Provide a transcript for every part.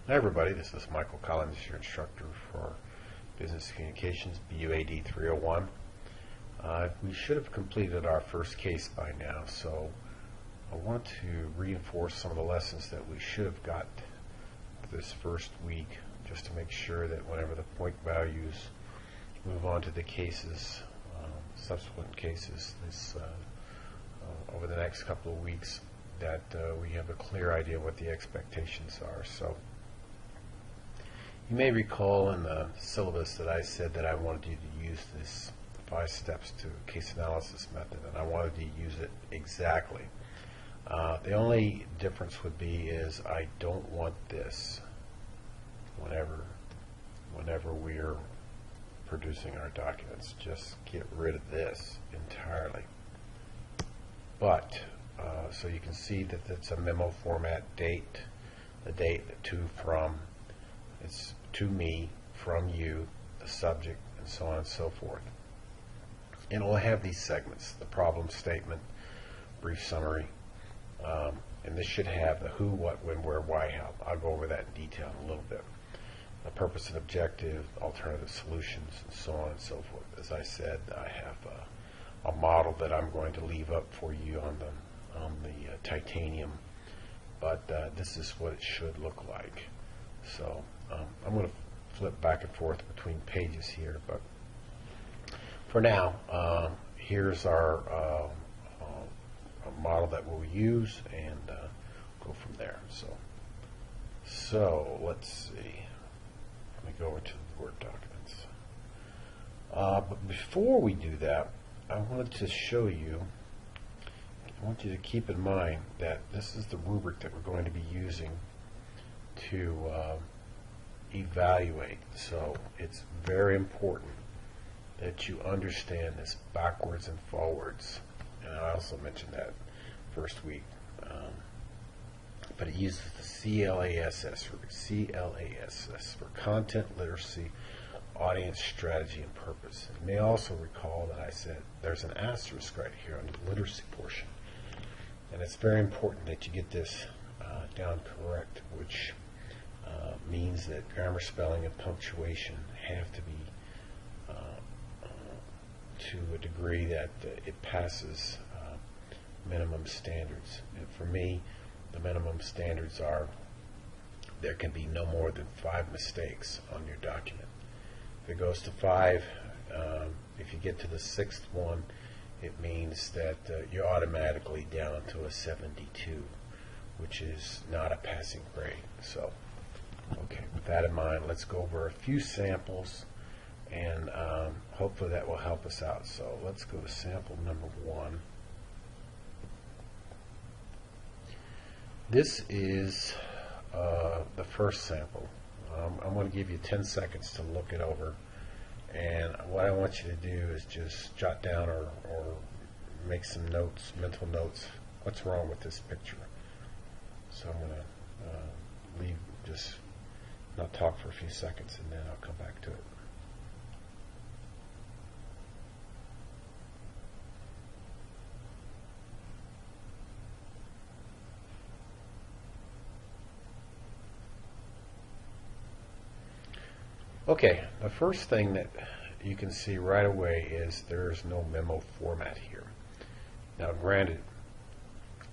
Hi everybody, this is Michael Collins, your instructor for Business Communications, BUAD 301. We should have completed our first case by now, so I want to reinforce some of the lessons that we should have got this first week, just to make sure that whenever the point values move on to the cases, subsequent cases, over the next couple of weeks, that we have a clear idea what the expectations are. So you may recall in the syllabus that I said that I wanted you to use this 5 steps to case analysis method, and I wanted to use it exactly. The only difference would be is I don't want this whenever we're producing our documents. Just get rid of this entirely. But so you can see that it's a memo format, date, the date, the to, from, it's to me, from you, the subject, and so on and so forth. And it'll have these segments: the problem statement, brief summary, and this should have the who, what, when, where, why, how. I'll go over that in detail in a little bit. The purpose and objective, alternative solutions, and so on and so forth. As I said, I have a model that I'm going to leave up for you on the titanium, but this is what it should look like. So I'm going to flip back and forth between pages here, but for now, here's our model that we'll use, and go from there. So let's see. Let me go over to the Word documents. But before we do that, I wanted to show you, I want you to keep in mind that this is the rubric that we're going to be using to evaluate. So it's very important that you understand this backwards and forwards. And I also mentioned that first week. But it uses the CLASS rubric, CLASS, for content, literacy, audience, strategy, and purpose. You may also recall that I said there's an asterisk right here on the literacy portion. And it's very important that you get this down correct, which means that grammar, spelling, and punctuation have to be to a degree that it passes minimum standards. And for me, the minimum standards are there can be no more than 5 mistakes on your document. If it goes to 5, if you get to the 6th one, it means that you're automatically down to a 72, which is not a passing grade. So, okay, with that in mind, let's go over a few samples, and hopefully that will help us out. So let's go to sample number 1. This is the first sample. I'm going to give you 10 seconds to look it over, and what I want you to do is just jot down or make some notes, mental notes. What's wrong with this picture? So I'm going to leave, just not talk for a few seconds, and then I'll come back to it. Okay, the first thing that you can see right away is there's no memo format here. Now granted,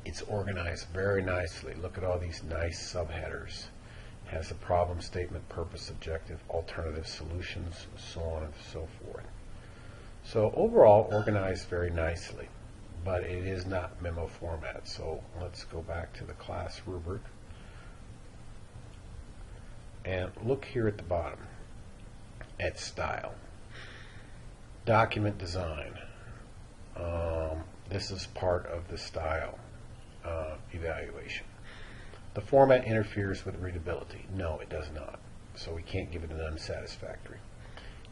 it's organized very nicely. Look at all these nice subheaders. It has a problem statement, purpose, objective, alternative solutions, so on and so forth. So overall, organized very nicely, but it is not memo format. So let's go back to the class rubric and look here at the bottom at style. Document design. This is part of the style evaluation. The format interferes with readability. No, it does not. So we can't give it an unsatisfactory.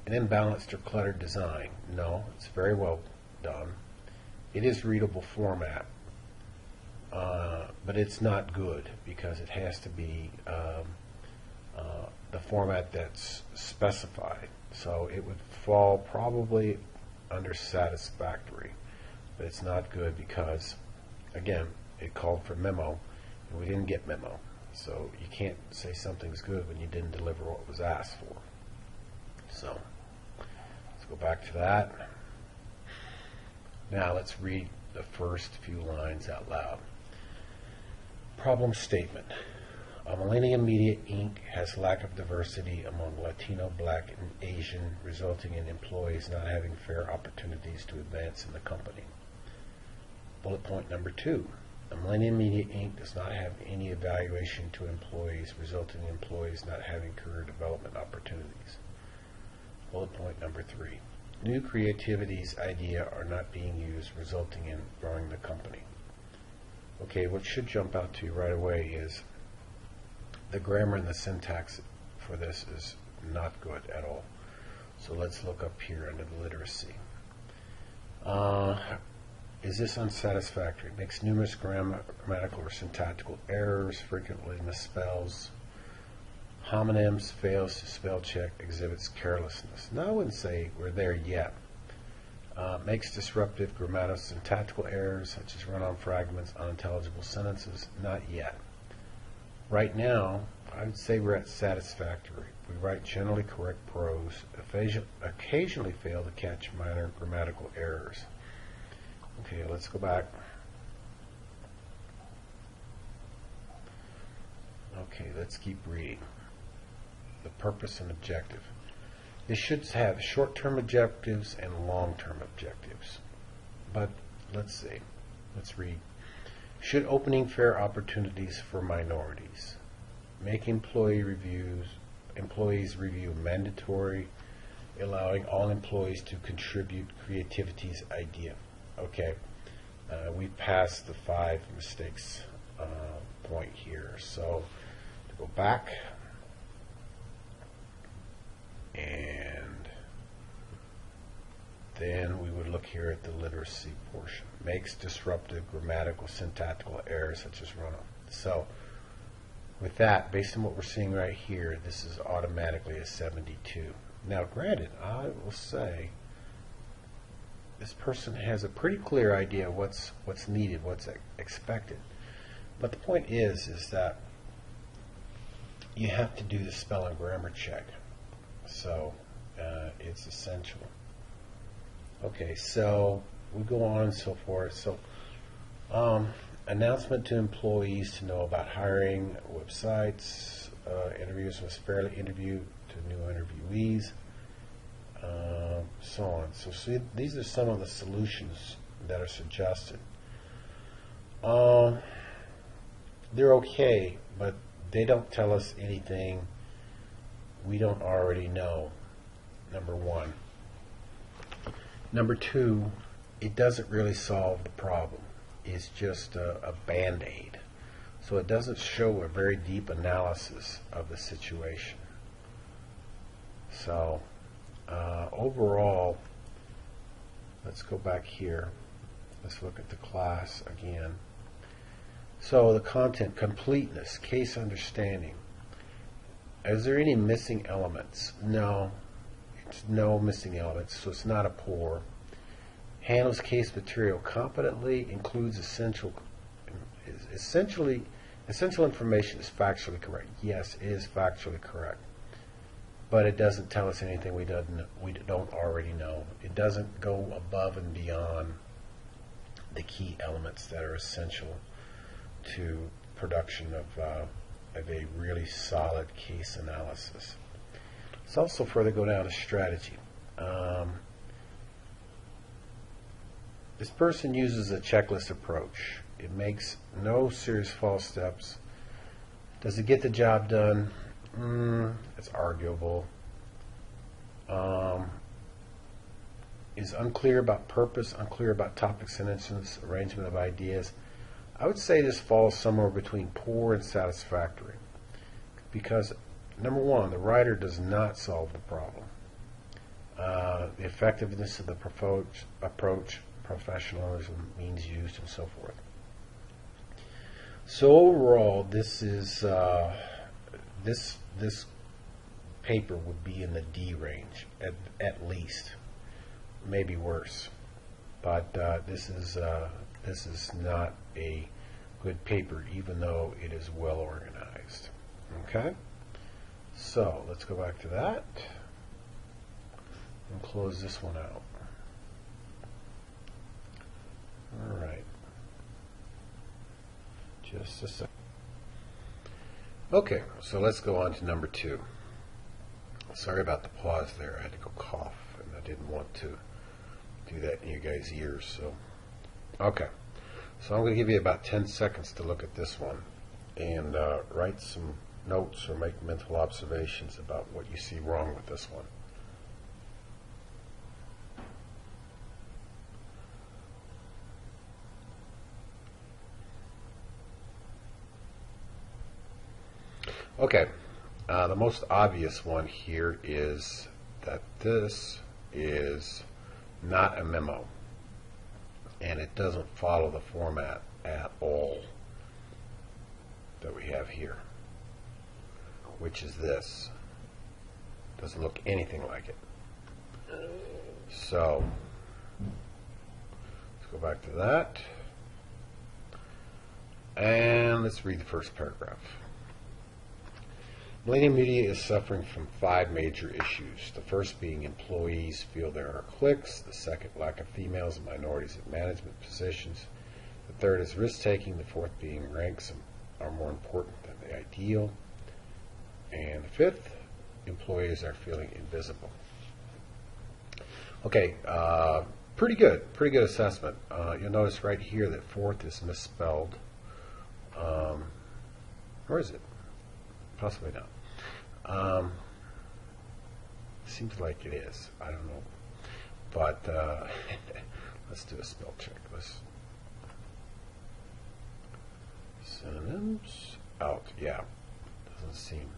An imbalanced or cluttered design. No, it's very well done. It is readable format, but it's not good because it has to be the format that's specified. So it would fall probably under satisfactory, but it's not good because, again, it called for memo, and we didn't get memo. So you can't say something's good when you didn't deliver what was asked for. So let's go back to that. Now let's read the first few lines out loud. Problem statement. Millennium Media Inc. has lack of diversity among Latino, Black, and Asian, resulting in employees not having fair opportunities to advance in the company. Bullet point number 2. Millennium Media Inc. does not have any evaluation to employees, resulting in employees not having career development opportunities. Bullet point number 3. New creativity's idea are not being used, resulting in growing the company. Okay, what should jump out to you right away is the grammar and the syntax for this is not good at all. So let's look up here under the literacy. Is this unsatisfactory? Makes numerous grammatical or syntactical errors, frequently misspells homonyms, fails to spell check, exhibits carelessness. Now I wouldn't say we're there yet. Makes disruptive grammatical syntactical errors such as run-on fragments, unintelligible sentences. Not yet. Right now, I would say we're at satisfactory. We write generally correct prose, occasionally fail to catch minor grammatical errors. Okay, let's go back. Okay, let's keep reading. The purpose and objective. This should have short-term objectives and long-term objectives. But let's see. Let's read. Should opening fair opportunities for minorities. Make employees review mandatory, allowing all employees to contribute creativity's idea. Okay, we passed the 5 mistakes point here. So to go back, and then we would look here at the literacy portion. Makes disruptive grammatical syntactical errors such as run-on. So with that, based on what we're seeing right here, this is automatically a 72. Now granted, I will say this person has a pretty clear idea of what's needed, what's expected. But the point is that you have to do the spell and grammar check. So it's essential. Okay, so we go on and so forth. So announcement to employees to know about hiring websites, interviews was fairly interviewed to new interviewees, so on. So see, these are some of the solutions that are suggested. They're okay, but they don't tell us anything we don't already know, number 1. Number 2, it doesn't really solve the problem. It's just a band-aid. So it doesn't show a very deep analysis of the situation. So overall, let's go back here. Let's look at the class again. So the content, completeness, case understanding. Is there any missing elements? No. It's no missing elements, so it's not a poor. Handles case material competently, includes essential information is factually correct. Yes, it is factually correct. But it doesn't tell us anything we don't already know. It doesn't go above and beyond the key elements that are essential to production of a really solid case analysis. Let's also further go down to strategy. This person uses a checklist approach. It makes no serious false steps. Does it get the job done? It's arguable. Is unclear about purpose, unclear about topic sentences, arrangement of ideas. I would say this falls somewhere between poor and satisfactory. Because, number 1, the writer does not solve the problem. The effectiveness of the approach, professionalism, means used, and so forth. So overall, this is this paper would be in the D range at least, maybe worse. But this is not a good paper, even though it is well organized. Okay? So let's go back to that and close this one out. All right. Just a second. Okay, so let's go on to number 2. Sorry about the pause there. I had to go cough, and I didn't want to do that in you guys' ears. So, okay. So I'm going to give you about 10 seconds to look at this one and write some notes or make mental observations about what you see wrong with this one. Okay, the most obvious one here is that this is not a memo, and it doesn't follow the format at all that we have here, which is this. Doesn't look anything like it. So, let's go back to that, and let's read the first paragraph. Millennium Media is suffering from 5 major issues. The first being employees feel there are cliques. The second, lack of females and minorities in management positions. The third is risk-taking. The fourth being ranks are more important than the ideal. And the fifth, employees are feeling invisible. Okay, pretty good assessment. You'll notice right here that fourth is misspelled. Or is it? Possibly not. Seems like it is. I don't know. But let's do a spell check. Synonyms out. Yeah. Doesn't seem.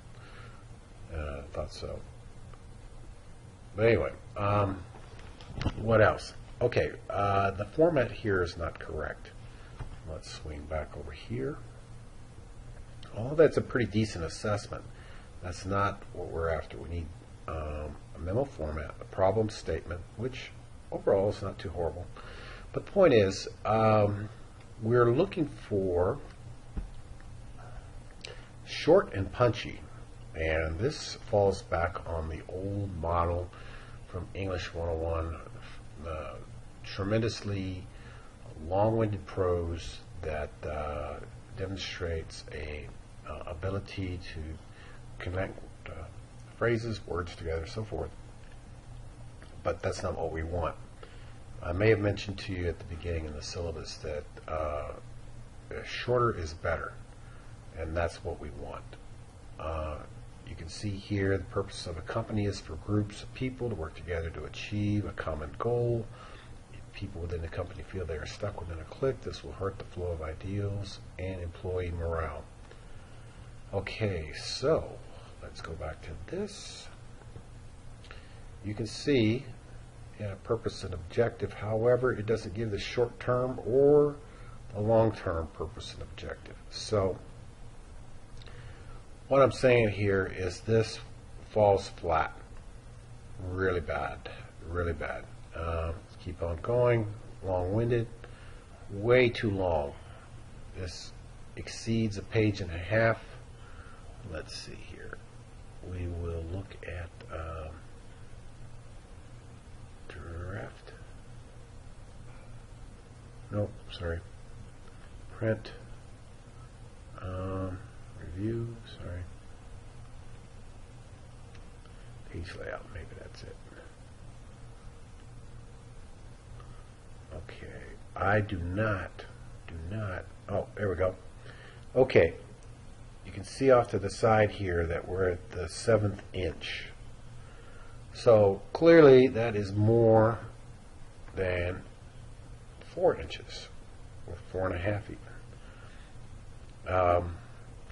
Thought so. But anyway, what else? Okay, the format here is not correct. Let's swing back over here. All that's a pretty decent assessment. That's not what we're after. We need a memo format, a problem statement, which overall is not too horrible. But the point is, we're looking for short and punchy. And this falls back on the old model from English 101, the tremendously long-winded prose that demonstrates a ability to connect phrases, words together, so forth. But that's not what we want. I may have mentioned to you at the beginning in the syllabus that shorter is better, and that's what we want. You can see here the purpose of a company is for groups of people to work together to achieve a common goal. If people within the company feel they are stuck within a clique, this will hurt the flow of ideals and employee morale. Okay, so let's go back to this. You can see purpose and objective. However, it doesn't give the short-term or the long-term purpose and objective. So what I'm saying here is this falls flat. Really bad. Really bad. Let's keep on going. Long-winded. Way too long. This exceeds a page and a half. Let's see here. We will look at draft. Nope, sorry. Print. Review, sorry. Page layout, maybe that's it. Okay, I do not, oh, there we go. Okay, you can see off to the side here that we're at the 7th inch. So clearly that is more than 4 inches, or 4.5 even.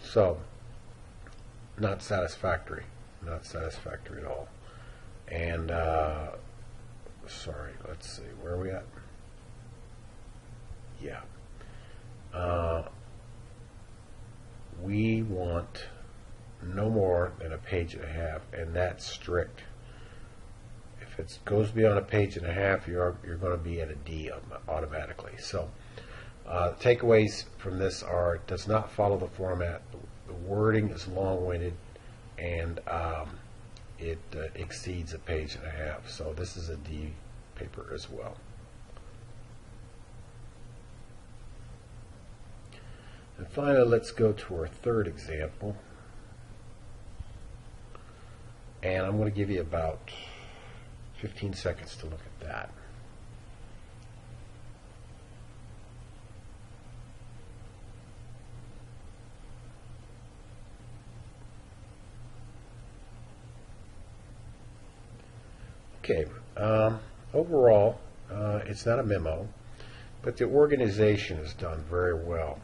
So, not satisfactory at all. And, sorry, let's see, where are we at? Yeah. We want no more than a page and a half, and that's strict. If it goes beyond a page and a half, you're going to be at a D automatically. So, Takeaways from this are: it does not follow the format. The wording is long-winded, and it exceeds a page and a half. So this is a D paper as well. And finally, let's go to our third example. And I'm going to give you about 15 seconds to look at that. Okay, overall, it's not a memo, but the organization is done very well.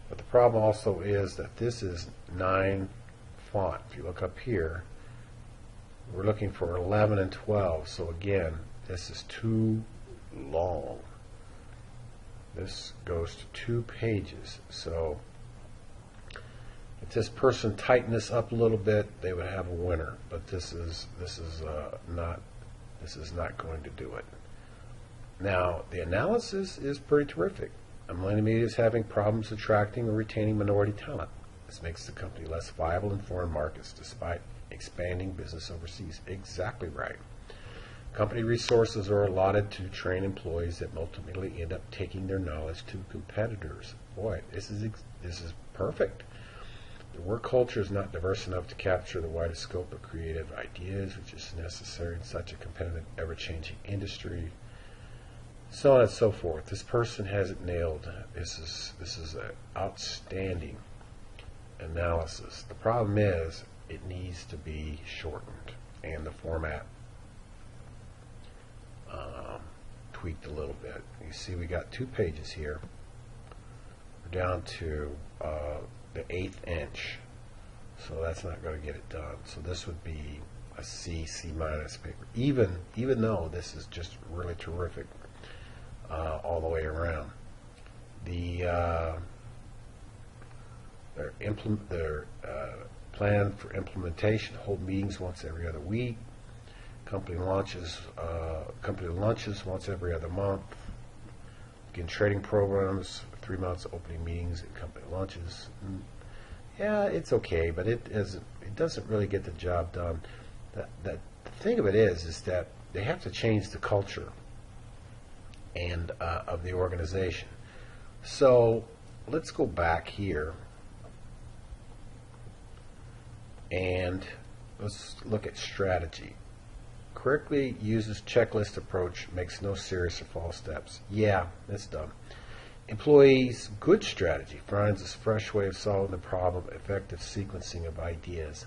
But the problem also is that this is 9 font. If you look up here, we're looking for 11 and 12. So again, this is too long. This goes to 2 pages. So if this person tightened this up a little bit, they would have a winner. But this is not going to do it. Now, the analysis is pretty terrific. Millennium Media is having problems attracting or retaining minority talent. This makes the company less viable in foreign markets despite expanding business overseas. Exactly right. Company resources are allotted to train employees that ultimately end up taking their knowledge to competitors. Boy, this is perfect. The work culture is not diverse enough to capture the widest scope of creative ideas, which is necessary in such a competitive, ever-changing industry. So on and so forth. This person has it nailed. This is an outstanding analysis. The problem is it needs to be shortened and the format tweaked a little bit. You see we got 2 pages here. We're down to the 1/8 inch. So that's not going to get it done. So this would be a C, C- paper. Even though this is just really terrific all the way around. Their plan for implementation: hold meetings once every other week. Company lunches once every other month. Begin trading programs for 3 months, opening meetings and company lunches. Yeah, it's okay, but it doesn't really get the job done. The thing of it is that they have to change the culture and of the organization. So let's go back here and let's look at strategy. Correctly uses checklist approach, makes no serious or false steps. Yeah, that's done. Employees, good strategy, finds a fresh way of solving the problem, effective sequencing of ideas.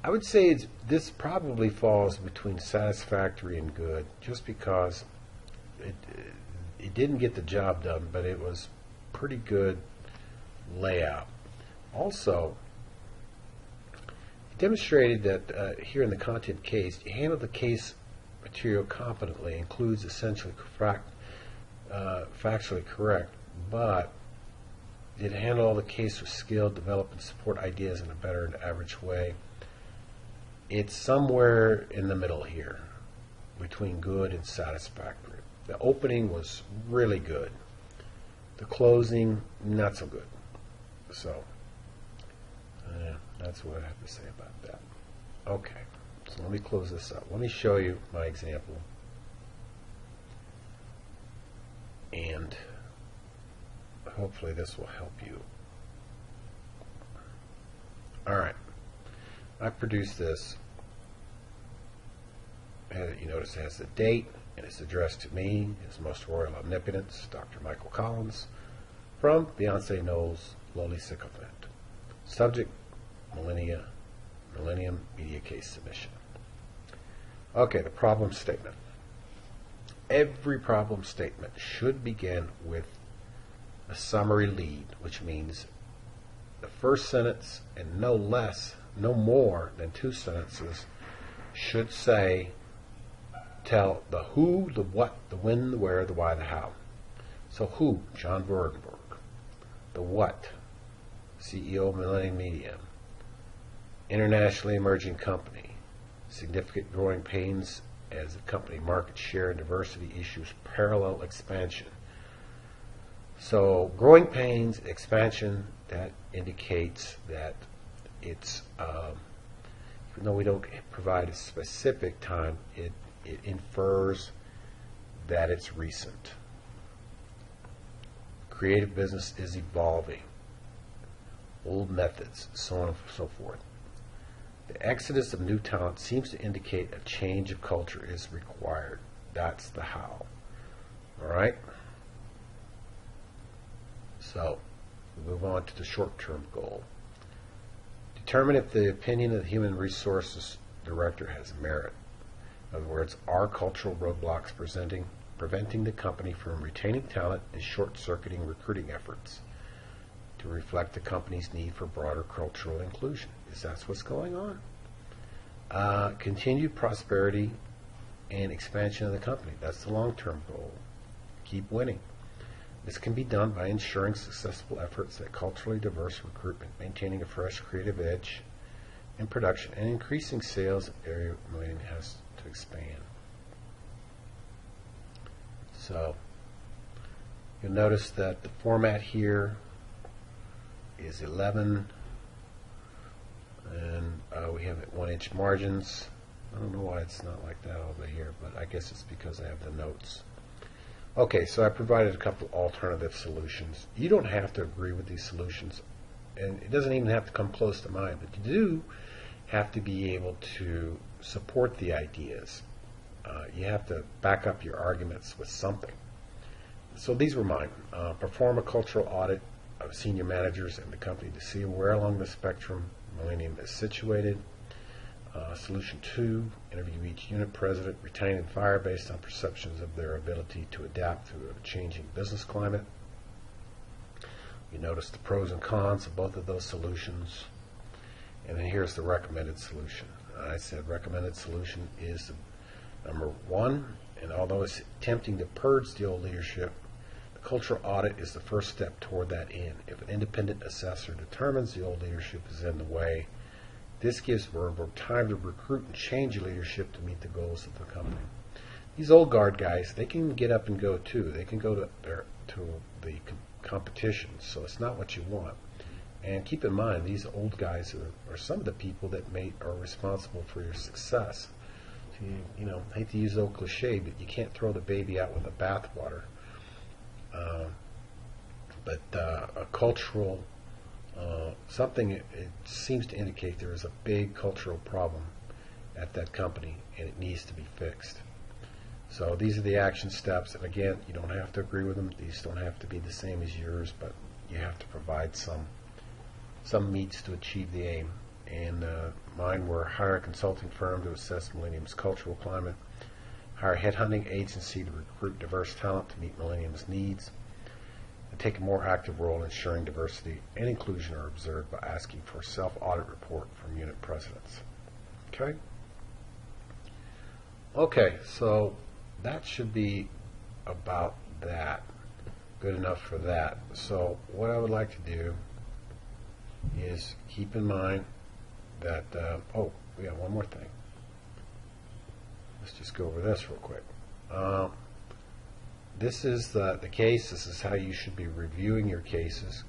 I would say this probably falls between satisfactory and good, just because it didn't get the job done, but it was pretty good layout. Also, it demonstrated that here in the content case, you handle the case material competently, includes essentially factually correct, but did handle all the case with skill, develop and support ideas in a better and average way. It's somewhere in the middle here, between good and satisfactory. The opening was really good. The closing, not so good. So, that's what I have to say about that. Okay, so let me close this up. Let me show you my example. And hopefully this will help you. All right. I produced this. You notice it has the date, and it's addressed to me, His Most Royal Omnipotence, Dr. Michael Collins, from Beyonce Knowles, Lowly Sycophant. Subject, Millennium Media Case Submission. Okay, the problem statement. Every problem statement should begin with a summary lead, which means the first sentence and no more than 2 sentences should tell the who, the what, the when, the where, the why, the how. So who? John Vordenberg. The what? CEO of Millennium Media. Internationally emerging company. Significant growing pains as the company market share and diversity issues parallel expansion. So growing pains, expansion, that indicates that it's, even though we don't provide a specific time, it infers that it's recent. Creative business is evolving. Old methods, so on and so forth. The exodus of new talent seems to indicate a change of culture is required. That's the how. All right? So, we move on to the short-term goal. Determine if the opinion of the Human Resources Director has merit. In other words, are cultural roadblocks preventing the company from retaining talent and short-circuiting recruiting efforts to reflect the company's need for broader cultural inclusion? Is that what's going on? Continued prosperity and expansion of the company. That's the long-term goal. Keep winning. This can be done by ensuring successful efforts at culturally diverse recruitment, maintaining a fresh creative edge in production, and increasing sales area Millennium has to expand. So you'll notice that the format here is 11, and we have 1-inch margins. I don't know why it's not like that over here, but I guess it's because I have the notes. Okay, so I provided a couple alternative solutions. You don't have to agree with these solutions, and it doesn't even have to come close to mine, but you do have to be able to support the ideas. You have to back up your arguments with something. So these were mine. Perform a cultural audit of senior managers in the company to see where along the spectrum Millennium is situated. Solution 2, interview each unit president, retain and fire based on perceptions of their ability to adapt to a changing business climate. You notice the pros and cons of both of those solutions. And then here's the recommended solution. I said recommended solution is number 1, and although it's tempting to purge the old leadership, the cultural audit is the first step toward that end. If an independent assessor determines the old leadership is in the way, this gives Verbo time to recruit and change leadership to meet the goals of the company. These old guard guys, they can get up and go too. They can go to the competition, so it's not what you want. And keep in mind, these old guys are some of the people that are responsible for your success. So I hate to use the old cliche, but you can't throw the baby out with the bathwater. But a cultural something, it seems to indicate there is a big cultural problem at that company, and it needs to be fixed. So these are the action steps, and again, you don't have to agree with them. These don't have to be the same as yours, but you have to provide some means to achieve the aim. And mine were hire a consulting firm to assess Millennium's cultural climate, hire a headhunting agency to recruit diverse talent to meet Millennium's needs, and take a more active role in ensuring diversity and inclusion are observed by asking for a self-audit report from unit presidents. Okay? Okay, so that should be about that. Good enough for that. So what I would like to do is keep in mind that, oh, we got one more thing. Let's just go over this real quick. This is the case. This is how you should be reviewing your cases.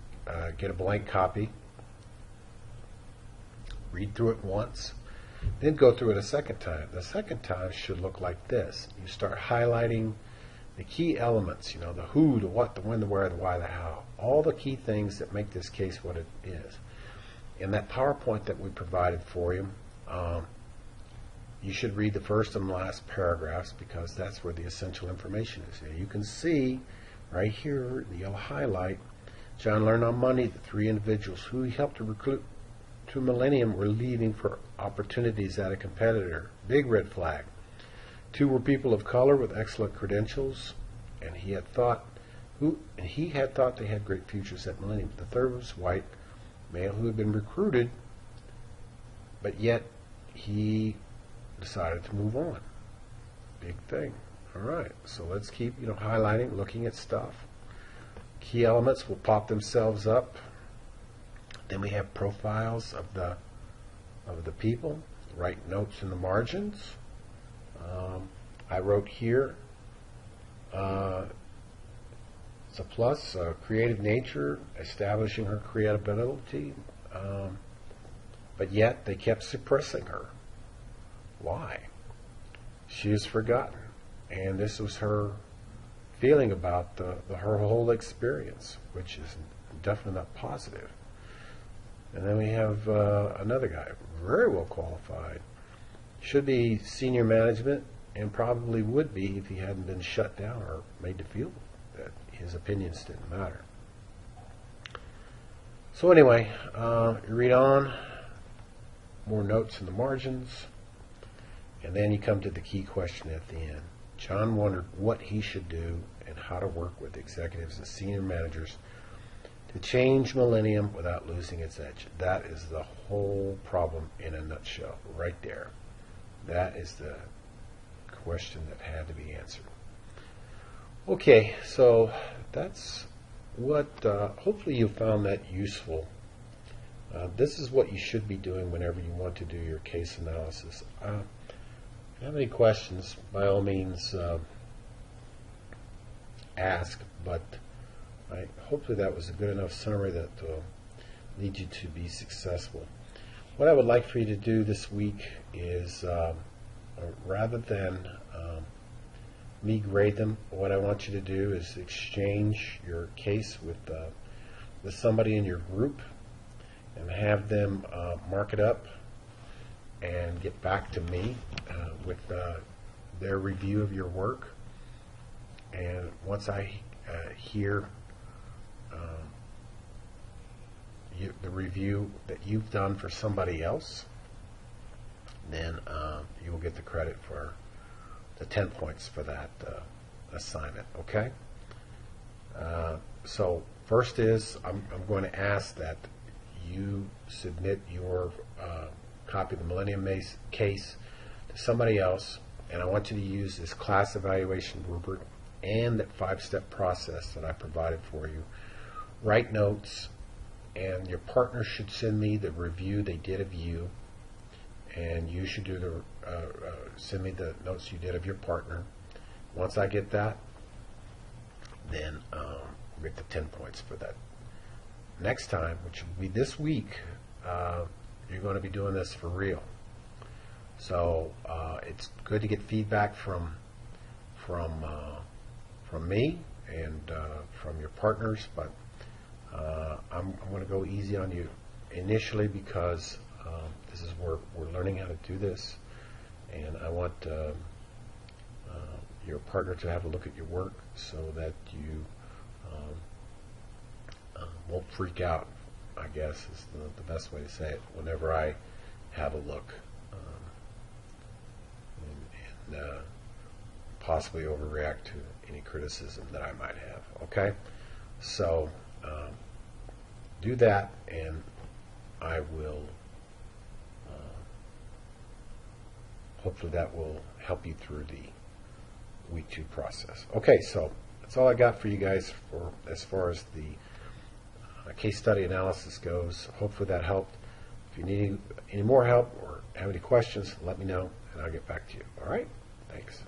Get a blank copy. Read through it once. Then go through it a second time. The second time should look like this. You start highlighting the key elements, the who, the what, the when, the where, the why, the how. All the key things that make this case what it is. In that PowerPoint that we provided for you, you should read the first and last paragraphs because that's where the essential information is. You can see right here, the yellow highlight, John learned on Monday that 3 individuals who he helped to recruit to Millennium were leaving for opportunities at a competitor. Big red flag. 2 were people of color with excellent credentials, and he had thought they had great futures at Millennium. The third was white, male who had been recruited, but yet he decided to move on. Big thing. All right, so let's keep highlighting, looking at stuff. Key elements will pop themselves up. Then we have profiles of the people. Write notes in the margins. I wrote here It's a plus. Creative nature, establishing her creativity, but yet they kept suppressing her. Why? She is forgotten, and this was her feeling about her whole experience, which is definitely not positive. And then we have another guy, very well qualified, should be senior management, and probably would be if he hadn't been shut down or made to feel that his opinions didn't matter. So anyway, you read on, more notes in the margins, and then you come to the key question at the end. John wondered what he should do and how to work with executives and senior managers to change Millennium without losing its edge. That is the whole problem in a nutshell, right there. That is the question that had to be answered. Okay, so that's what, hopefully you found that useful. This is what you should be doing whenever you want to do your case analysis. If you have any questions, by all means ask, but hopefully that was a good enough summary that will lead you to be successful. What I would like for you to do this week is, rather than me grade them, what I want you to do is exchange your case with somebody in your group and have them mark it up and get back to me with their review of your work. And once I hear the review that you've done for somebody else, then you will get the credit for the 10 points for that assignment. Okay? So first is I'm going to ask that you submit your copy of the Millennium case to somebody else, and I want you to use this class evaluation rubric and that 5-step process that I provided for you. Write notes, and your partner should send me the review they did of you, and you should do the send me the notes you did of your partner. Once I get that, then we'll get the 10 points for that. Next time, which will be this week, you're going to be doing this for real. So it's good to get feedback from me and from your partners, but I'm going to go easy on you initially because this is where we're learning how to do this, and I want your partner to have a look at your work so that you won't freak out, I guess is the best way to say it, whenever I have a look and possibly overreact to any criticism that I might have. Okay? So do that, and I will hopefully that will help you through the week 2 process. Okay, so that's all I got for you guys for as far as the case study analysis goes. Hopefully that helped. If you need any more help or have any questions, let me know, and I'll get back to you. All right? Thanks.